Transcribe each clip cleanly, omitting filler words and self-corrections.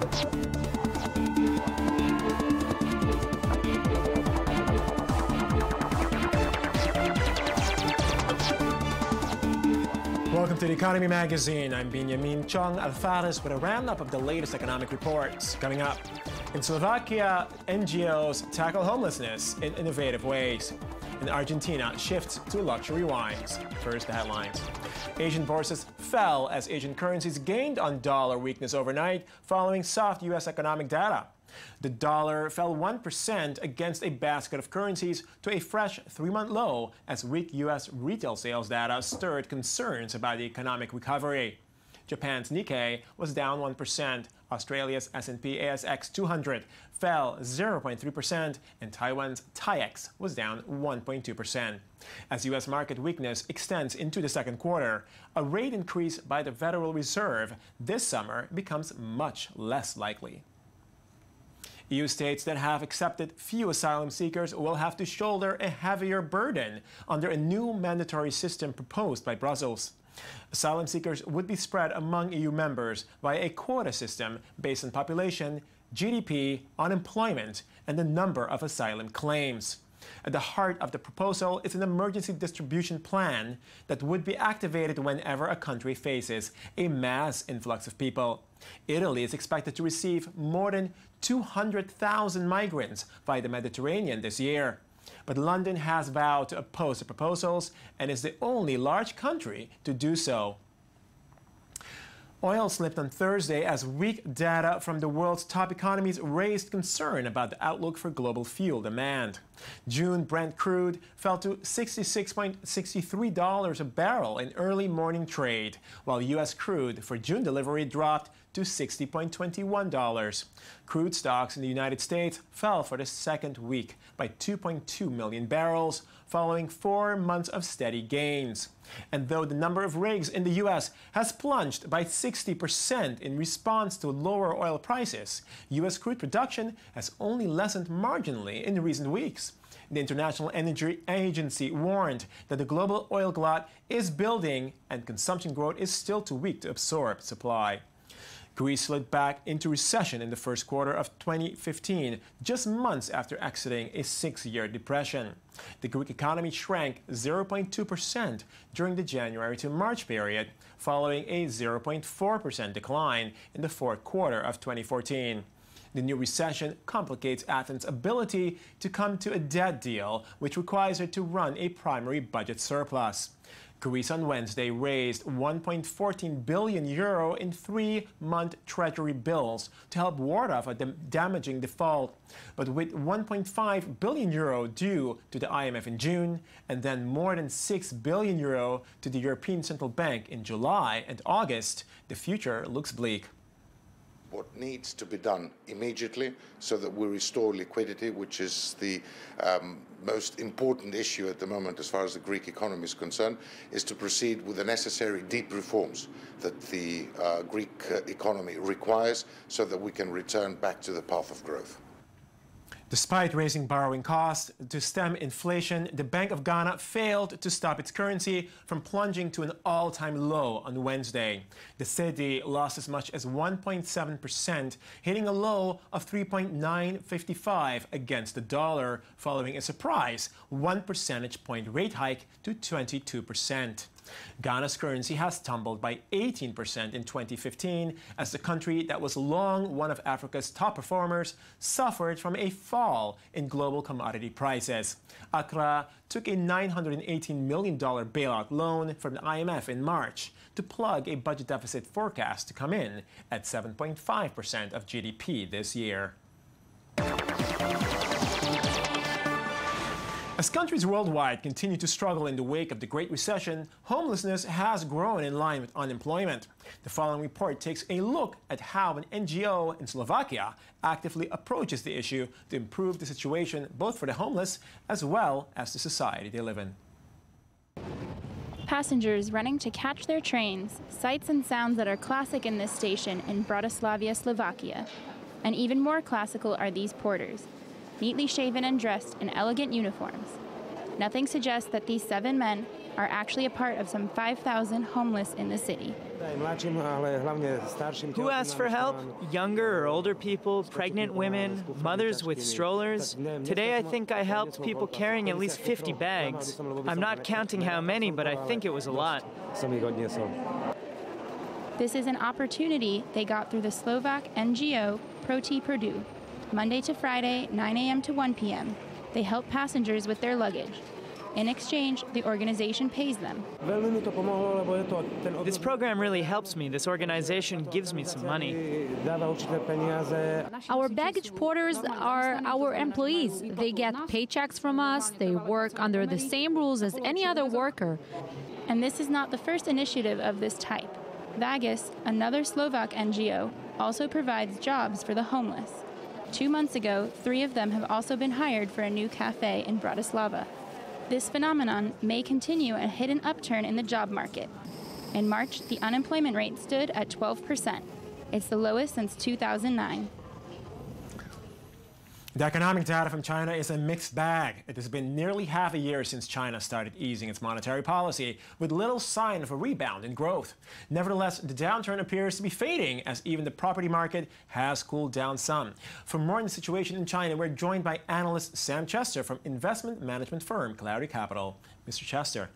Welcome to the Economy Magazine. I'm Benjamin Chong Alvarez with a roundup of the latest economic reports. Coming up, in Slovakia, NGOs tackle homelessness in innovative ways. In Argentina, shifts to luxury wines. First, the headlines. Asian bourses fell as Asian currencies gained on dollar weakness overnight following soft U.S. economic data. The dollar fell 1% against a basket of currencies to a fresh three-month low as weak U.S. retail sales data stirred concerns about the economic recovery. Japan's Nikkei was down 1%. Australia's S&P ASX 200 fell 0.3%, and Taiwan's TAIEX was down 1.2%. As U.S. market weakness extends into the second quarter, a rate increase by the Federal Reserve this summer becomes much less likely. EU states that have accepted few asylum seekers will have to shoulder a heavier burden under a new mandatory system proposed by Brussels. Asylum seekers would be spread among EU members via a quota system based on population, GDP, unemployment, and the number of asylum claims. At the heart of the proposal is an emergency distribution plan that would be activated whenever a country faces a mass influx of people. Italy is expected to receive more than 200,000 migrants via the Mediterranean this year. But London has vowed to oppose the proposals and is the only large country to do so. Oil slipped on Thursday as weak data from the world's top economies raised concern about the outlook for global fuel demand. June Brent crude fell to $66.63 a barrel in early morning trade, while U.S. crude for June delivery dropped to $60.21. Crude stocks in the United States fell for the second week by 2.2 million barrels, following 4 months of steady gains. And though the number of rigs in the U.S. has plunged by 60% in response to lower oil prices, U.S. crude production has only lessened marginally in recent weeks. The International Energy Agency warned that the global oil glut is building and consumption growth is still too weak to absorb supply. Greece slid back into recession in the first quarter of 2015, just months after exiting a 6-year depression. The Greek economy shrank 0.2% during the January to March period, following a 0.4% decline in the fourth quarter of 2014. The new recession complicates Athens' ability to come to a debt deal, which requires her to run a primary budget surplus. Greece on Wednesday raised €1.14 billion in 3-month treasury bills to help ward off a damaging default. But with €1.5 billion due to the IMF in June, and then more than €6 billion to the European Central Bank in July and August, the future looks bleak. What needs to be done immediately so that we restore liquidity, which is the most important issue at the moment as far as the Greek economy is concerned, is to proceed with the necessary deep reforms that the Greek economy requires so that we can return back to the path of growth. Despite raising borrowing costs to stem inflation, the Bank of Ghana failed to stop its currency from plunging to an all-time low on Wednesday. The cedi lost as much as 1.7%, hitting a low of 3.955 against the dollar, following a surprise 1 percentage point rate hike to 22%. Ghana's currency has tumbled by 18% in 2015 as the country that was long one of Africa's top performers suffered from a fall in global commodity prices. Accra took a $918 million bailout loan from the IMF in March to plug a budget deficit forecast to come in at 7.5% of GDP this year. As countries worldwide continue to struggle in the wake of the Great Recession, homelessness has grown in line with unemployment. The following report takes a look at how an NGO in Slovakia actively approaches the issue to improve the situation both for the homeless as well as the society they live in. Passengers running to catch their trains, sights and sounds that are classic in this station in Bratislava, Slovakia. And even more classical are these porters, neatly shaven and dressed in elegant uniforms. Nothing suggests that these 7 men are actually a part of some 5,000 homeless in the city. Who asks for help? Younger or older people, pregnant women, mothers with strollers. Today I think I helped people carrying at least 50 bags. I'm not counting how many, but I think it was a lot. This is an opportunity they got through the Slovak NGO Proti Purdue. Monday to Friday, 9 a.m. to 1 p.m. They help passengers with their luggage. In exchange, the organization pays them. This program really helps me. This organization gives me some money. Our baggage porters are our employees. They get paychecks from us. They work under the same rules as any other worker. And this is not the first initiative of this type. Vagis, another Slovak NGO, also provides jobs for the homeless. 2 months ago, 3 of them have also been hired for a new cafe in Bratislava. This phenomenon may continue a hidden upturn in the job market. In March, the unemployment rate stood at 12%. It's the lowest since 2009. The economic data from China is a mixed bag. It has been nearly half a year since China started easing its monetary policy, with little sign of a rebound in growth. Nevertheless, the downturn appears to be fading, as even the property market has cooled down some. For more on the situation in China, we're joined by analyst Sam Chester from investment management firm Clarity Capital. Mr. Chester.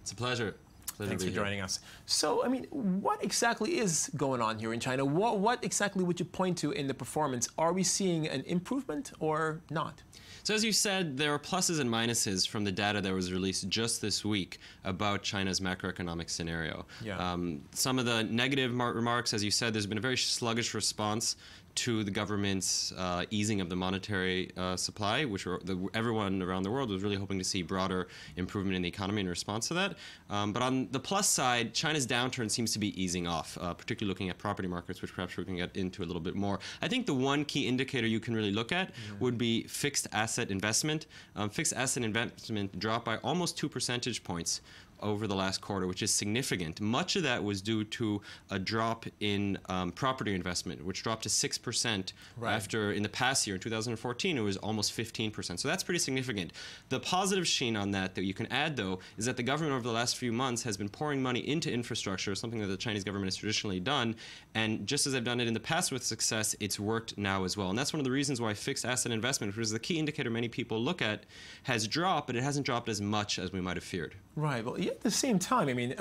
It's a pleasure. Thanks for joining us. So, I mean, what exactly is going on here in China? What exactly would you point to in the performance? Are we seeing an improvement or not? So as you said, there are pluses and minuses from the data that was released just this week about China's macroeconomic scenario. Yeah. Some of the negative remarks, as you said, there's been a very sluggish response to the government's easing of the monetary supply, which everyone around the world was really hoping to see broader improvement in the economy in response to that. But on the plus side, China's downturn seems to be easing off, particularly looking at property markets, which perhaps we can get into a little bit more. I think the one key indicator you can really look at would be fixed asset investment. Fixed asset investment dropped by almost 2 percentage points over the last quarter, which is significant. Much of that was due to a drop in property investment, which dropped to 6% after, in the past year, in 2014, it was almost 15%. So that's pretty significant. The positive sheen on that you can add, though, is that the government over the last few months has been pouring money into infrastructure, something that the Chinese government has traditionally done. And just as they've done it in the past with success, it's worked now as well. And that's one of the reasons why fixed asset investment, which is the key indicator many people look at, has dropped, but it hasn't dropped as much as we might have feared. Right. Well, at the same time, I mean,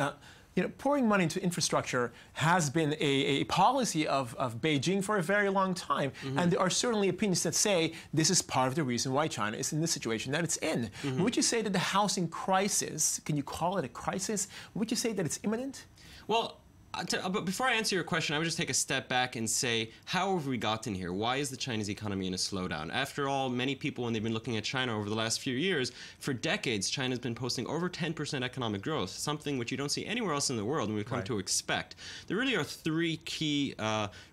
pouring money into infrastructure has been a policy of Beijing for a very long time. And there are certainly opinions that say this is part of the reason why China is in the situation that it's in. Would you say that the housing crisis, can you call it a crisis? Would you say that it's imminent? Well, but before I answer your question, I would just take a step back and say, how have we gotten here? Why is the Chinese economy in a slowdown? After all, many people, when they've been looking at China over the last few years, for decades, China's been posting over 10% economic growth, something which you don't see anywhere else in the world and we've come to expect. There really are 3 key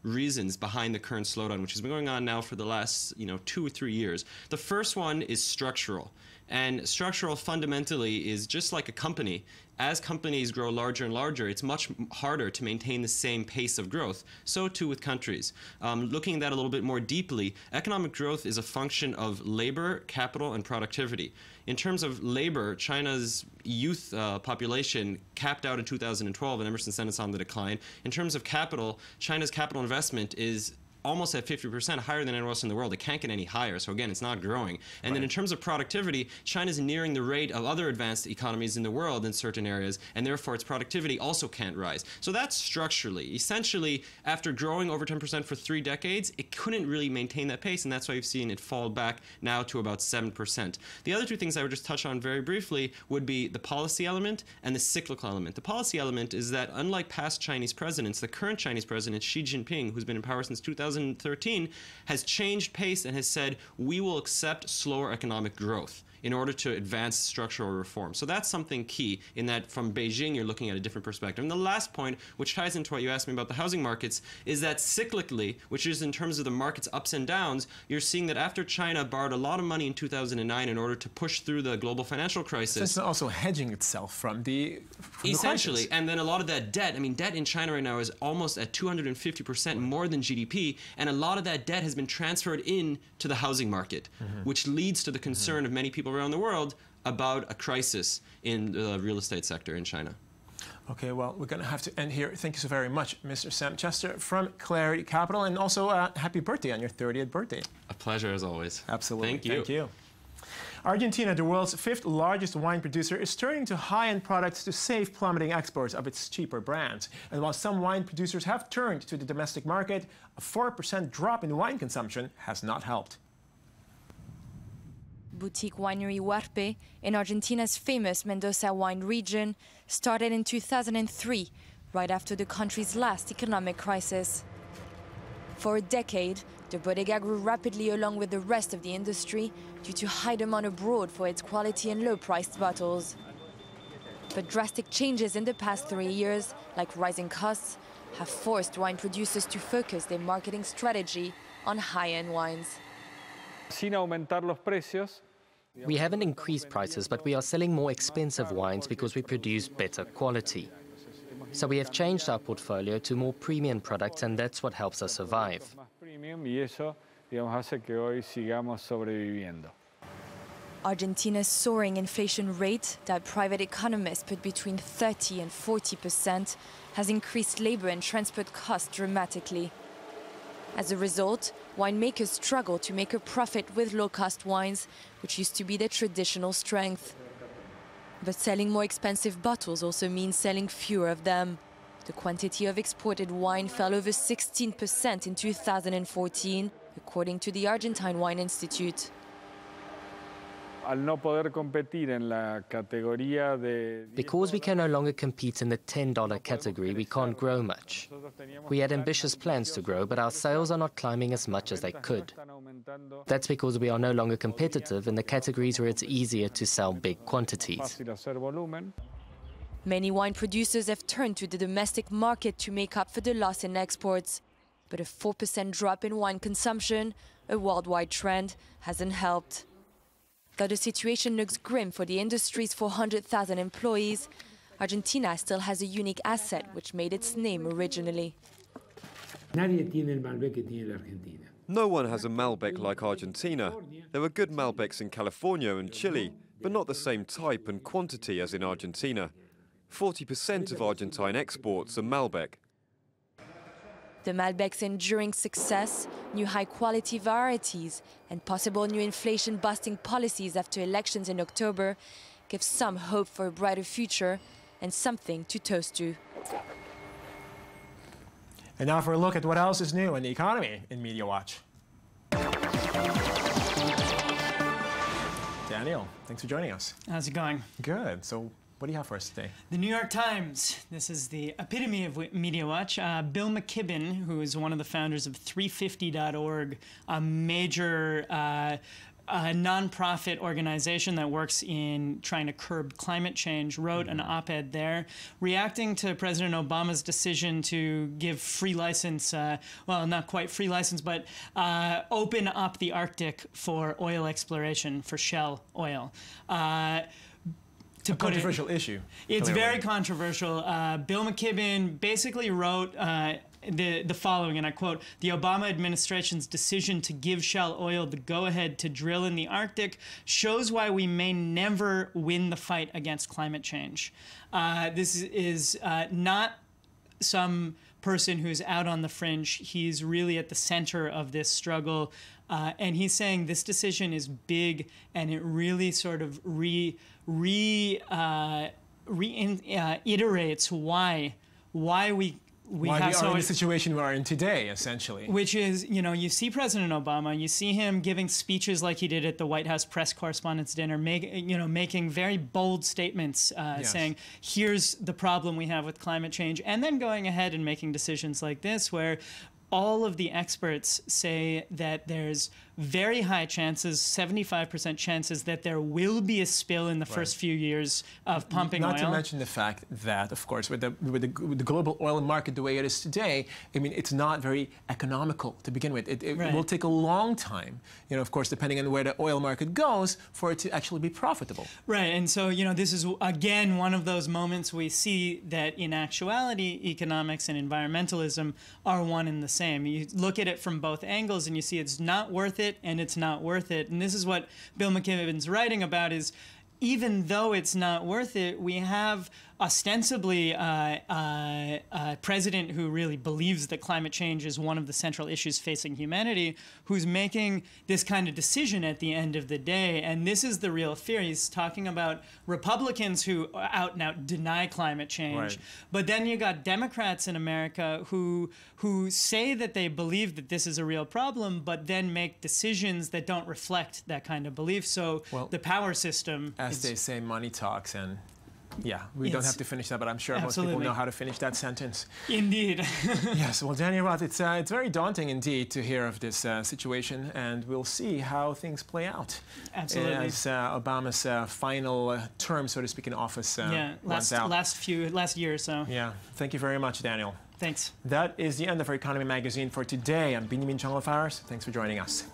reasons behind the current slowdown, which has been going on now for the last 2 or 3 years. The first one is structural. And structural fundamentally is just like a company. As companies grow larger and larger, it's much harder to maintain the same pace of growth. So too with countries. Looking at that a little bit more deeply, economic growth is a function of labor, capital, and productivity. In terms of labor, China's youth population capped out in 2012, and ever since then it's on the decline. In terms of capital, China's capital investment is almost at 50%, higher than anywhere else in the world. It can't get any higher. So again, it's not growing. And then in terms of productivity, China's nearing the rate of other advanced economies in the world in certain areas, and therefore its productivity also can't rise. So that's structurally. Essentially, after growing over 10% for 3 decades, it couldn't really maintain that pace, and that's why you've seen it fall back now to about 7%. The other 2 things I would just touch on very briefly would be the policy element and the cyclical element. The policy element is that, unlike past Chinese presidents, the current Chinese president, Xi Jinping, who's been in power since 2013, has changed pace and has said, we will accept slower economic growth in order to advance structural reform. So that's something key in that from Beijing you're looking at a different perspective. And the last point, which ties into what you asked me about the housing markets, is that cyclically, which is in terms of the market's ups and downs, you're seeing that after China borrowed a lot of money in 2009 in order to push through the global financial crisis. So it's also hedging itself from the essentially, crisis. And then a lot of that debt, I mean, debt in China right now is almost at 250% more than GDP, and a lot of that debt has been transferred into the housing market, which leads to the concern of many people around the world about a crisis in the real estate sector in China. Okay, well, we're going to have to end here. Thank you so very much, Mr. Sam Chester from Clarity Capital, and also happy birthday on your 30th birthday. A pleasure as always. Absolutely. Thank you. Thank you. Argentina, the world's 5th largest wine producer, is turning to high-end products to save plummeting exports of its cheaper brands. And while some wine producers have turned to the domestic market, a 4% drop in wine consumption has not helped. Boutique winery Huarpe, in Argentina's famous Mendoza wine region, started in 2003, right after the country's last economic crisis. For a decade, the bodega grew rapidly along with the rest of the industry due to high demand abroad for its quality and low-priced bottles. But drastic changes in the past 3 years, like rising costs, have forced wine producers to focus their marketing strategy on high-end wines. We haven't increased prices, but we are selling more expensive wines because we produce better quality. So we have changed our portfolio to more premium products, and that's what helps us survive. Argentina's soaring inflation rate that private economists put between 30% and 40% has increased labor and transport costs dramatically. As a result, winemakers struggle to make a profit with low-cost wines, which used to be their traditional strength. But selling more expensive bottles also means selling fewer of them. The quantity of exported wine fell over 16% in 2014, according to the Argentine Wine Institute. Because we can no longer compete in the $10 category, we can't grow much. We had ambitious plans to grow, but our sales are not climbing as much as they could. That's because we are no longer competitive in the categories where it's easier to sell big quantities. Many wine producers have turned to the domestic market to make up for the loss in exports. But a 4% drop in wine consumption, a worldwide trend, hasn't helped. Though the situation looks grim for the industry's 400,000 employees, Argentina still has a unique asset which made its name originally. No one has a Malbec like Argentina. There are good Malbecs in California and Chile, but not the same type and quantity as in Argentina. 40% of Argentine exports are Malbec. The Malbec's enduring success, new high-quality varieties, and possible new inflation-busting policies after elections in October give some hope for a brighter future and something to toast to. And now for a look at what else is new in the economy in Media Watch. Daniel, thanks for joining us. How's it going? Good. So what do you have for us today? The New York Times. This is the epitome of Media Watch. Bill McKibben, who is one of the founders of 350.org, a major nonprofit organization that works in trying to curb climate change, wrote an op-ed there reacting to President Obama's decision to give free license, well, not quite free license, but open up the Arctic for oil exploration, for Shell oil. A controversial issue. It's very controversial. Bill McKibben basically wrote the following, and I quote, "The Obama administration's decision to give Shell oil the go-ahead to drill in the Arctic shows why we may never win the fight against climate change." This is not some person who's out on the fringe. He's really at the center of this struggle. And he's saying this decision is big, and it really sort of reiterates why we are in the situation we are in today, essentially. Which is, you know, you see President Obama, you see him giving speeches like he did at the White House press correspondents' dinner, making very bold statements, saying, here's the problem we have with climate change, and then going ahead and making decisions like this, where all of the experts say that there's very high chances, 75% chances, that there will be a spill in the first few years of pumping oil. Not to mention the fact that, of course, with the global oil market the way it is today, I mean, it's not very economical to begin with. It will take a long time, you know, of course, depending on where the oil market goes, for it to actually be profitable. Right, and so, you know, this is, again, one of those moments we see that, in actuality, economics and environmentalism are one and the same. You look at it from both angles, and you see it's not worth it, and it's not worth it. And this is what Bill McKibben's writing about, is even though it's not worth it, we have ostensibly a president who really believes that climate change is one of the central issues facing humanity, who's making this kind of decision at the end of the day. And this is the real fear. He's talking about Republicans who out and out deny climate change. Right. But then you got Democrats in America who say that they believe that this is a real problem, but then make decisions that don't reflect that kind of belief. So the power system, as they say, money talks. And yeah, we don't have to finish that, but I'm sure most people know how to finish that sentence. Indeed. Yes, well, Daniel Roth, it's very daunting indeed to hear of this situation, and we'll see how things play out. Absolutely. As Obama's final term, so to speak, in office runs out. Last year or so. Yeah, thank you very much, Daniel. Thanks. That is the end of our Economy Magazine for today. I'm Benjamin Chong. Thanks for joining us.